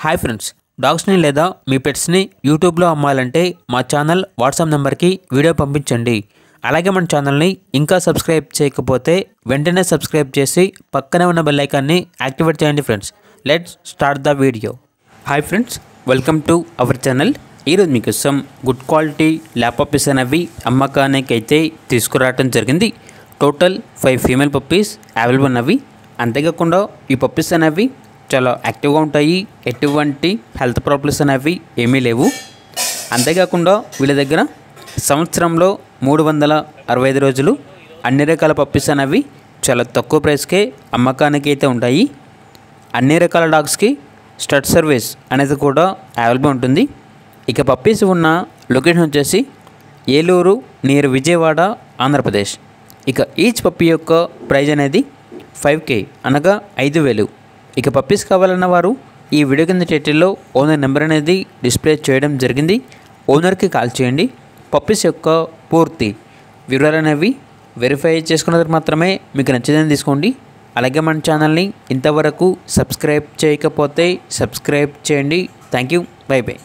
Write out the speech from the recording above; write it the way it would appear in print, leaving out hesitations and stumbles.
Hi friends, డాగ్స్ని లేదా మీ పెట్స్ని యూట్యూబ్లో అమ్మాలంటే మా ఛానల్ వాట్సాప్ నెంబర్కి వీడియో పంపించండి. అలాగే మన ఛానల్ని ఇంకా సబ్స్క్రైబ్ చేయకపోతే వెంటనే సబ్స్క్రైబ్ చేసి పక్కనే ఉన్న బెల్ ఐకాన్ని యాక్టివేట్ చేయండి. Friends, let's start the video. Hi friends, welcome to our channel. ఈరోజు మీకోసం గుడ్ క్వాలిటీ ల్యాప్ పప్పీస్ అనేవి అమ్మకానికి అయితే తీసుకురావడం జరిగింది. టోటల్ 5 ఫీమేల్ పప్పీస్ అవైలబుల్ ఉన్నవి. అంతేకాకుండా ఈ పప్పీస్ అనేవి చాలా యాక్టివ్గా ఉంటాయి. ఎటువంటి హెల్త్ ప్రాబ్లమ్స్ అనేవి ఏమీ లేవు. అంతేకాకుండా వీళ్ళ దగ్గర సంవత్సరంలో 365 రోజులు అన్ని రకాల పప్పీస్ అనేవి చాలా తక్కువ ప్రైస్కే అమ్మకానికి అయితే ఉంటాయి. అన్ని రకాల డాగ్స్కి స్టడ్ సర్వీస్ అనేది కూడా అవైలబుల్ ఉంటుంది. ఇక పప్పీస్ ఉన్న లొకేషన్ వచ్చేసి ఏలూరు నియర్ విజయవాడ, ఆంధ్రప్రదేశ్. ఇక ఈచ్ పప్పీ యొక్క ప్రైజ్ అనేది 5K అనగా 5,000. ఇక పప్పీస్ కావాలన్న వారు ఈ వీడియో కింద టైటిల్లో ఓనర్ నెంబర్ అనేది డిస్ప్లే చేయడం జరిగింది. ఓనర్కి కాల్ చేయండి. పప్పీస్ యొక్క పూర్తి వివరాలు అనేవి వెరిఫై చేసుకున్న తర్వాత మాత్రమే మీకు నచ్చిందని తీసుకోండి. అలాగే మన ఛానల్ని ఇంతవరకు సబ్స్క్రైబ్ చేయకపోతే సబ్స్క్రైబ్ చేయండి. Thank you. By by.